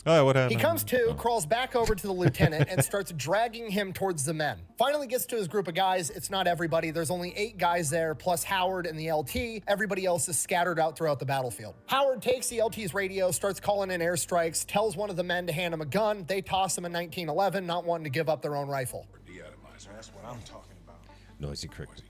Oh, what happened? He comes to, crawls back over to the lieutenant, and starts dragging him towards the men. Finally gets to his group of guys. It's not everybody. There's only 8 guys there, plus Howard and the LT. Everybody else is scattered out throughout the battlefield. Howard takes the LT's radio, starts calling in airstrikes, tells one of the men to hand him a gun. They toss him a 1911, not wanting to give up their own rifle. De-atomizer, that's what I'm talking about. Noisy cricket. Cricket.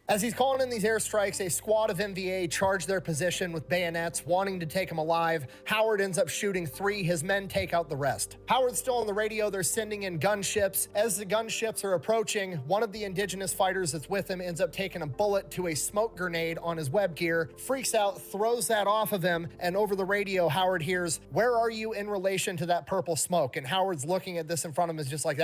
As he's calling in these airstrikes, a squad of MVA charge their position with bayonets, wanting to take him alive. Howard ends up shooting 3. His men take out the rest. Howard's still on the radio. They're sending in gunships. As the gunships are approaching, one of the indigenous fighters that's with him ends up taking a bullet to a smoke grenade on his web gear, freaks out, throws that off of him, and over the radio, Howard hears, "Where are you in relation to that purple smoke?" And Howard's looking at this in front of him, is just like,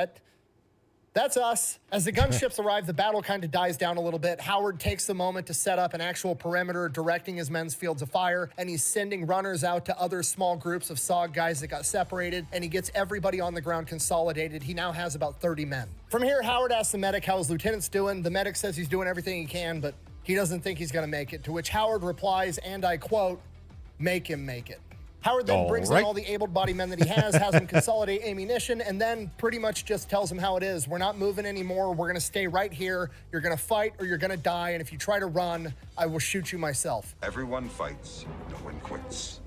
That's us. As the gunships arrive, the battle kind of dies down a little bit. Howard takes the moment to set up an actual perimeter, directing his men's fields of fire, and he's sending runners out to other small groups of SOG guys that got separated, and he gets everybody on the ground consolidated. He now has about 30 men. From here, Howard asks the medic how his lieutenant's doing. The medic says he's doing everything he can, but he doesn't think he's gonna make it, to which Howard replies, and I quote, "Make him make it." Howard then brings in all the able-bodied men that he has them consolidate ammunition, and then pretty much just tells them how it is. We're not moving anymore. We're going to stay right here. You're going to fight or you're going to die, and if you try to run, I will shoot you myself. Everyone fights, no one quits.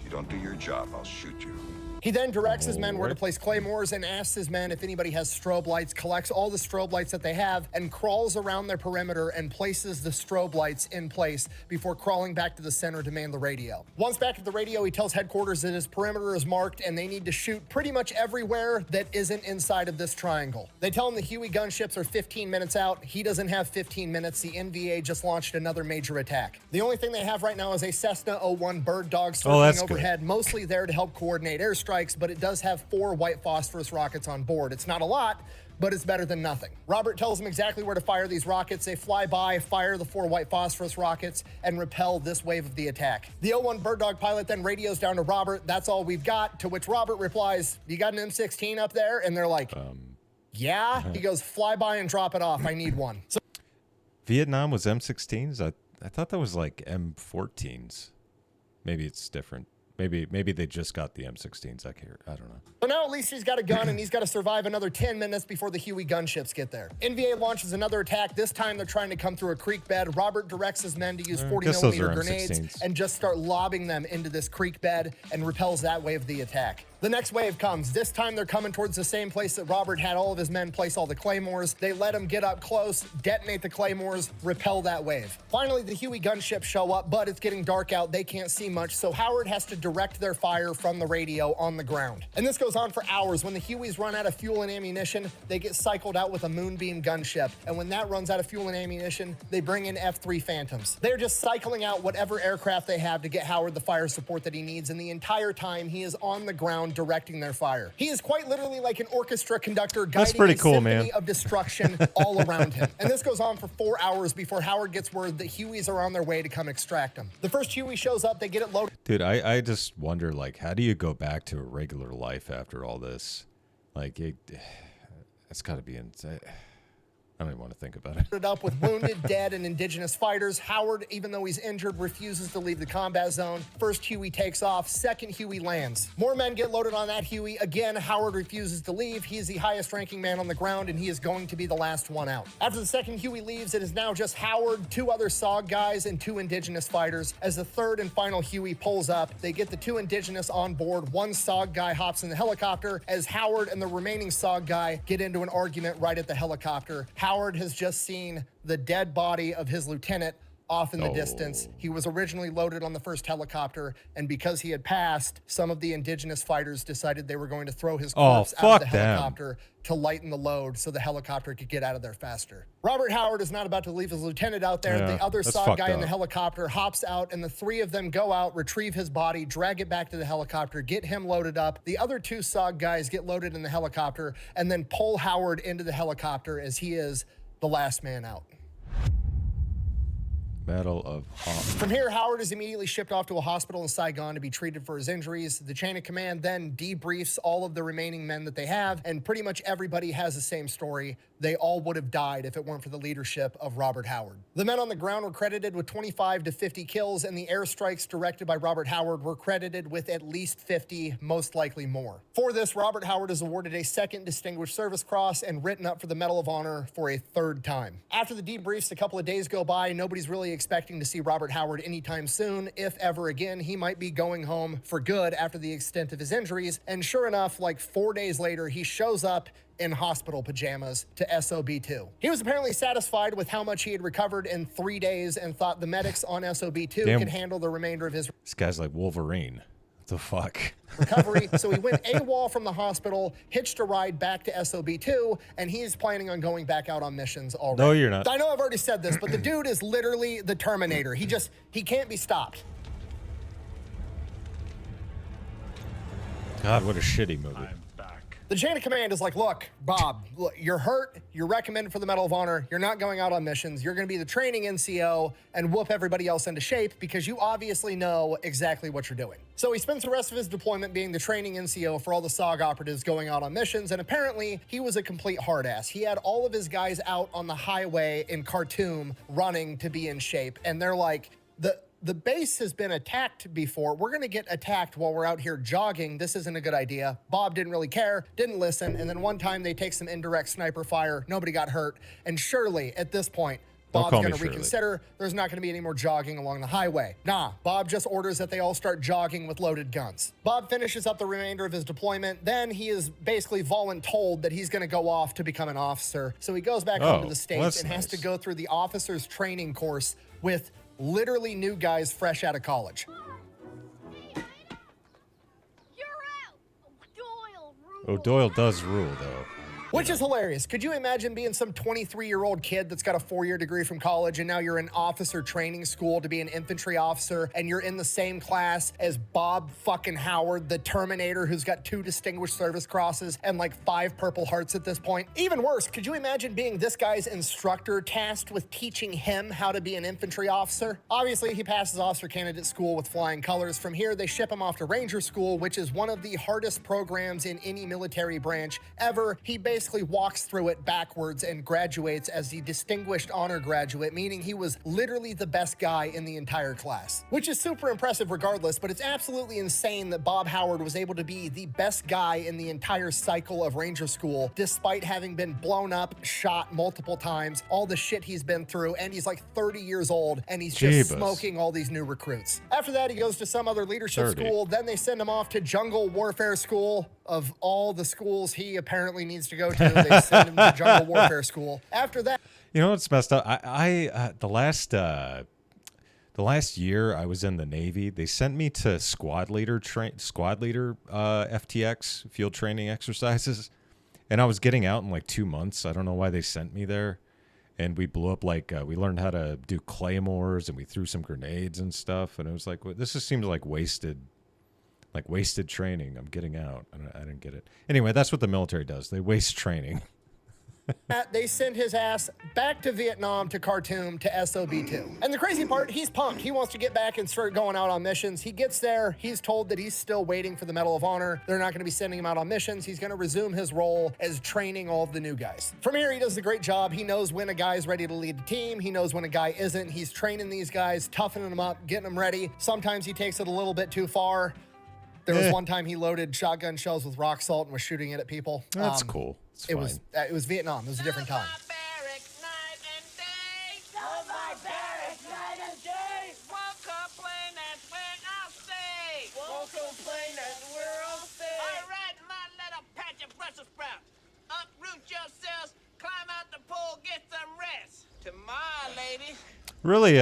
If you don't do your job, I'll shoot you. He then directs his men where to place claymores and asks his men if anybody has strobe lights, collects all the strobe lights that they have, and crawls around their perimeter and places the strobe lights in place before crawling back to the center to man the radio. Once back at the radio, he tells headquarters that his perimeter is marked and they need to shoot pretty much everywhere that isn't inside of this triangle. They tell him the Huey gunships are 15 minutes out. He doesn't have 15 minutes. The NVA just launched another major attack. The only thing they have right now is a Cessna 01 Bird Dog circling overhead, mostly there to help coordinate airstrikes, but it does have 4 white phosphorus rockets on board. It's not a lot, but it's better than nothing. Robert tells them exactly where to fire these rockets. They fly by, fire the 4 white phosphorus rockets, and repel this wave of the attack. The 01 Bird Dog pilot then radios down to Robert, "That's all we've got," to which Robert replies, "You got an M16 up there?" And they're like, "Yeah." He goes, "Fly by and drop it off. I need one." So Vietnam was M16s? I thought that was like M14s. Maybe it's different. Maybe they just got the M16s. I don't know. So now at least he's got a gun, and he's got to survive another 10 minutes before the Huey gunships get there. NVA launches another attack. This time they're trying to come through a creek bed. Robert directs his men to use 40mm grenades and just start lobbing them into this creek bed and repels that wave of the attack. The next wave comes. This time they're coming towards the same place that Robert had all of his men place all the claymores. They let him get up close, detonate the claymores, repel that wave. Finally, the Huey gunships show up, but it's getting dark out. They can't see much, so Howard has to direct their fire from the radio on the ground. And this goes on for hours. When the Hueys run out of fuel and ammunition, they get cycled out with a Moonbeam gunship. And when that runs out of fuel and ammunition, they bring in F-3 Phantoms. They're just cycling out whatever aircraft they have to get Howard the fire support that he needs, and the entire time he is on the ground directing their fire. He is quite literally like an orchestra conductor guiding a symphony of destruction all around him. And this goes on for 4 hours before Howard gets word that Hueys are on their way to come extract him. The first Huey shows up, they get it loaded. Dude, I just wonder, like, how do you go back to a regular life after all this? Like, it's got to be insane. I don't even want to think about it. Up with wounded, dead, and indigenous fighters. Howard, even though he's injured, refuses to leave the combat zone. First Huey takes off. Second Huey lands. More men get loaded on that Huey. Again, Howard refuses to leave. He is the highest ranking man on the ground, and he is going to be the last one out. After the second Huey leaves, it is now just Howard, 2 other SOG guys, and 2 indigenous fighters. As the third and final Huey pulls up, they get the 2 indigenous on board. 1 SOG guy hops in the helicopter as Howard and the remaining SOG guy get into an argument right at the helicopter. Howard has just seen the dead body of his lieutenant off in the distance. He was originally loaded on the first helicopter, and because he had passed, some of the indigenous fighters decided they were going to throw his corpse out of the helicopter to lighten the load so the helicopter could get out of there faster. Robert Howard is not about to leave his lieutenant out there. The other SOG guy in the helicopter hops out, and the 3 of them go out, retrieve his body, drag it back to the helicopter, get him loaded up. The other 2 SOG guys get loaded in the helicopter and then pull Howard into the helicopter as he is the last man out. Medal of Honor. From here, Howard is immediately shipped off to a hospital in Saigon to be treated for his injuries. The chain of command then debriefs all of the remaining men that they have, and pretty much everybody has the same story. They all would have died if it weren't for the leadership of Robert Howard. The men on the ground were credited with 25 to 50 kills, and the airstrikes directed by Robert Howard were credited with at least 50, most likely more. For this, Robert Howard is awarded a second Distinguished Service Cross and written up for the Medal of Honor for a third time. After the debriefs, a couple of days go by. Nobody's really expecting to see Robert Howard anytime soon. If ever again, he might be going home for good after the extent of his injuries. And sure enough, like 4 days later, he shows up in hospital pajamas to SOB2. He was apparently satisfied with how much he had recovered in 3 days and thought the medics on SOB2 could handle the remainder of his This guy's like Wolverine. What the fuck? recovery. So he went AWOL from the hospital, hitched a ride back to SOB2, and he's planning on going back out on missions already. No, you're not. I know I've already said this, but the dude is literally the Terminator. He can't be stopped. God, what a shitty movie. I'm back. The chain of command is like, look, Bob, look, you're hurt. You're recommended for the Medal of Honor. You're not going out on missions. You're going to be the training NCO and whoop everybody else into shape because you obviously know exactly what you're doing. So he spends the rest of his deployment being the training NCO for all the SOG operatives going out on missions, and apparently he was a complete hard ass. He had all of his guys out on the highway in Khartoum running to be in shape, and they're like, the base has been attacked before. We're going to get attacked while we're out here jogging. This isn't a good idea. Bob didn't really care, didn't listen, and then one time they take some indirect sniper fire. Nobody got hurt. And surely, at this point, Bob's going to reconsider. There's not going to be any more jogging along the highway. Nah, Bob just orders that they all start jogging with loaded guns. Bob finishes up the remainder of his deployment. Then he is basically voluntold that he's going to go off to become an officer. So he goes back home to the States and has to go through the officer's training course with literally new guys fresh out of college. Oh, Doyle does rule, though. Which is hilarious. Could you imagine being some 23-year-old kid that's got a 4-year degree from college and now you're in officer training school to be an infantry officer and you're in the same class as Bob fucking Howard, the Terminator, who's got 2 Distinguished Service Crosses and like 5 Purple Hearts at this point? Even worse, could you imagine being this guy's instructor tasked with teaching him how to be an infantry officer? Obviously, he passes officer candidate school with flying colors. From here, they ship him off to Ranger School, which is one of the hardest programs in any military branch ever. He basically walks through it backwards and graduates as the Distinguished Honor Graduate, meaning he was literally the best guy in the entire class, which is super impressive regardless, but it's absolutely insane that Bob Howard was able to be the best guy in the entire cycle of Ranger School, despite having been blown up, shot multiple times, all the shit he's been through, and he's like 30 years old, and he's just smoking all these new recruits. After that, he goes to some other leadership school, then they send him off to Jungle Warfare School. Of all the schools he apparently needs to go to, they send him to Jungle Warfare School. After that, you know what's messed up? The last year I was in the Navy, they sent me to squad leader FTX field training exercises, and I was getting out in like 2 months. I don't know why they sent me there, and we blew up we learned how to do claymores and we threw some grenades and stuff, and it was like, this just seems like wasted training. I'm getting out. I didn't get it. Anyway, that's what the military does. They waste training. They send his ass back to Vietnam, to Khartoum, to SOB2. And the crazy part, he's pumped. He wants to get back and start going out on missions. He gets there. He's told that he's still waiting for the Medal of Honor. They're not going to be sending him out on missions. He's going to resume his role as training all of the new guys. From here, he does a great job. He knows when a guy's ready to lead the team. He knows when a guy isn't. He's training these guys, toughening them up, getting them ready. Sometimes he takes it a little bit too far. There was one time he loaded shotgun shells with rock salt and was shooting it at people. That's cool. It was Vietnam. It was a different time. Really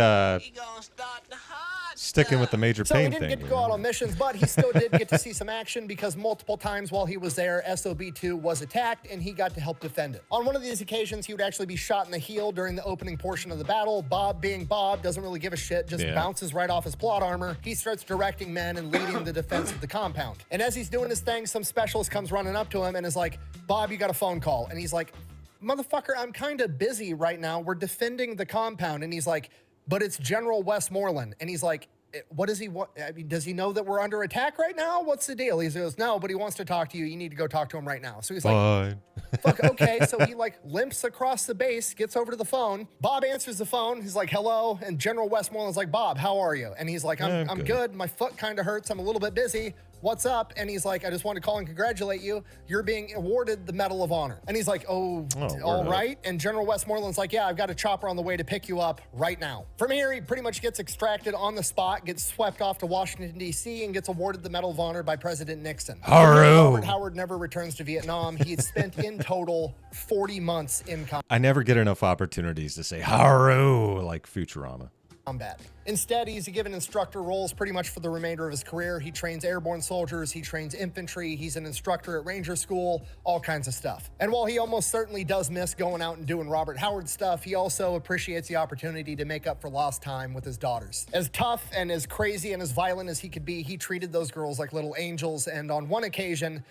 sticking with the Major So Payne he thing. didn't get to go out on missions, but he still did get to see some action because multiple times while he was there, SOB2 was attacked and he got to help defend it. On one of these occasions, he would actually be shot in the heel during the opening portion of the battle. Bob, being Bob, doesn't really give a shit, just bounces right off his plot armor. He starts directing men and leading the defense of the compound. And as he's doing his thing, some specialist comes running up to him and is like, Bob, you got a phone call. And he's like, motherfucker, I'm kind of busy right now. We're defending the compound. And he's like, but it's General Westmoreland. And he's like, what does he want? I mean, does he know that we're under attack right now? What's the deal? He goes, no, but he wants to talk to you. You need to go talk to him right now. So he's like, fuck, okay. So he like limps across the base, gets over to the phone. Bob answers the phone. He's like, hello. And General Westmoreland's like, Bob, how are you? And he's like, I'm good. My foot kind of hurts. I'm a little bit busy. What's up? And he's like, I just want to call and congratulate you. You're being awarded the Medal of Honor. And he's like, all right. And General Westmoreland's like, yeah, I've got a chopper on the way to pick you up right now. From here, he pretty much gets extracted on the spot, gets swept off to Washington, D.C., and gets awarded the Medal of Honor by President Nixon. Robert Howard never returns to Vietnam. He had spent in total 40 months in combat. I never get enough opportunities to say Haru like Futurama. Instead, he's given instructor roles pretty much for the remainder of his career. He trains airborne soldiers, he trains infantry, he's an instructor at Ranger School, all kinds of stuff. And while he almost certainly does miss going out and doing Robert Howard stuff, he also appreciates the opportunity to make up for lost time with his daughters. As tough and as crazy and as violent as he could be, he treated those girls like little angels, and on one occasion,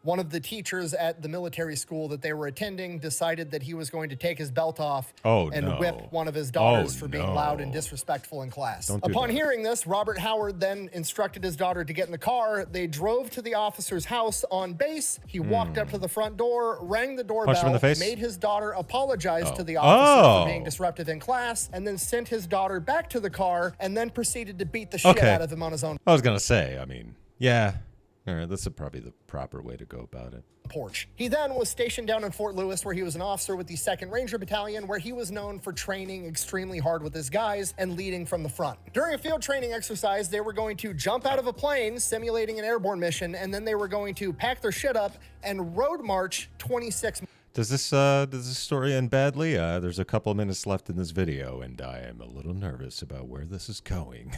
one of the teachers at the military school that they were attending decided that he was going to take his belt off and whip one of his daughters for being loud and disrespectful in class. Upon hearing this, Robert Howard then instructed his daughter to get in the car. They drove to the officer's house on base. He walked up to the front door, rang the doorbell, made his daughter apologize to the officer for being disruptive in class, and then sent his daughter back to the car and then proceeded to beat the shit out of him on his own. I was going to say, I mean, yeah. All right, that's probably the proper way to go about it. Porch. He then was stationed down in Fort Lewis, where he was an officer with the 2nd Ranger Battalion, where he was known for training extremely hard with his guys and leading from the front. During a field training exercise, they were going to jump out of a plane, simulating an airborne mission, and then they were going to pack their shit up and road march 26 miles. Does this story end badly? There's a couple minutes left in this video, and I am a little nervous about where this is going.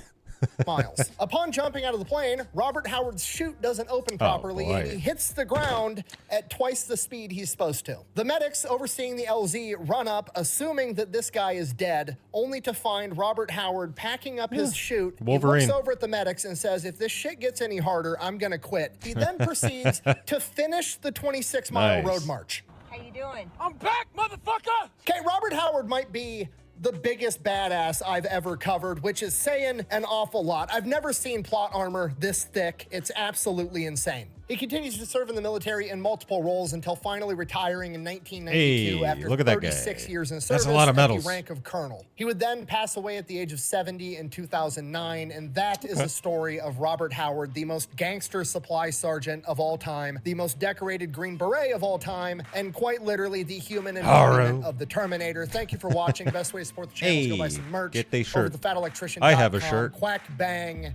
Upon jumping out of the plane, Robert Howard's chute doesn't open properly, and he hits the ground at twice the speed he's supposed to. The medics overseeing the LZ run up, assuming that this guy is dead, only to find Robert Howard packing up his chute. Wolverine. He looks over at the medics and says, if this shit gets any harder, I'm gonna quit. He then proceeds to finish the 26-mile road march. How you doing? I'm back, motherfucker! Okay, Robert Howard might be the biggest badass I've ever covered, which is saying an awful lot. I've never seen plot armor this thick. It's absolutely insane. He continues to serve in the military in multiple roles until finally retiring in 1992 after 36 years in service at the rank of colonel. He would then pass away at the age of 70 in 2009, and that is the story of Robert Howard, the most gangster supply sergeant of all time, the most decorated Green Beret of all time, and quite literally the human embodiment of the Terminator. Thank you for watching. Best way to support the channel is go buy some merch. Get the shirt. Over at theFatElectrician.com. I have a shirt. Quack bang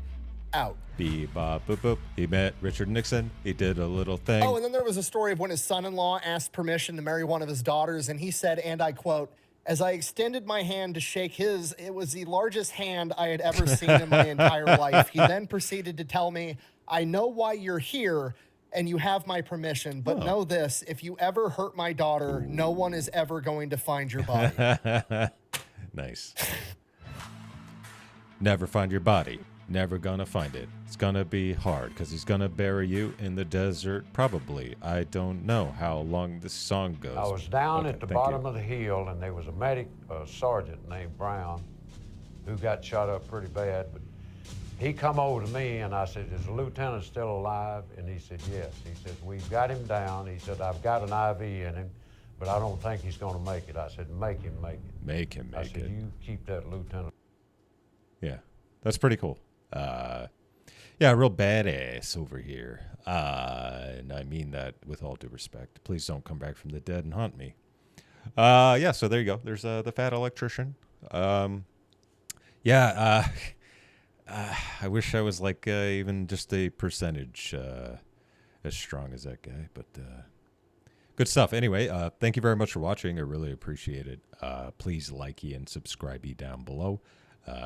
out. Beep, bop, boop, boop. He met Richard Nixon. He did a little thing. Oh, and then there was a story of when his son-in-law asked permission to marry one of his daughters, and he said, and I quote, as I extended my hand to shake his, it was the largest hand I had ever seen in my entire life. He then proceeded to tell me, I know why you're here, and you have my permission, but know this, if you ever hurt my daughter, no one is ever going to find your body. Nice. Never find your body. Never gonna find it. It's gonna be hard because he's gonna bury you in the desert. Probably. I don't know how long this song goes. I was down at the bottom of the hill, and there was a medic sergeant named Brown who got shot up pretty bad. But he come over to me, and I said, is the lieutenant still alive? And he said, yes. He said, we've got him down. He said, I've got an IV in him, but I don't think he's going to make it. I said, make him make it. Make him make it. I said, you keep that lieutenant. Yeah, that's pretty cool. Yeah, real badass over here. And I mean that with all due respect. Please don't come back from the dead and haunt me. Yeah, so there you go. There's the Fat Electrician. Yeah, I wish I was like even just a percentage as strong as that guy, but good stuff. Anyway, thank you very much for watching. I really appreciate it. Please like and subscribe down below.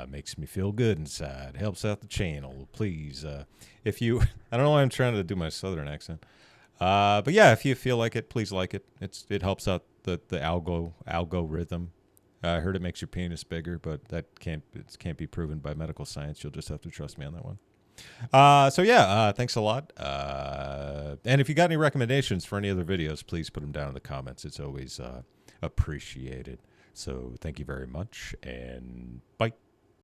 Makes me feel good inside. Helps out the channel. Please, if you, I don't know why I'm trying to do my southern accent. But yeah, if you feel like it, please like it. It helps out the algorithm. I heard it makes your penis bigger, but that can't be proven by medical science. You'll just have to trust me on that one. So yeah, thanks a lot. And if you got any recommendations for any other videos, please put them down in the comments. It's always appreciated. So thank you very much, and bye.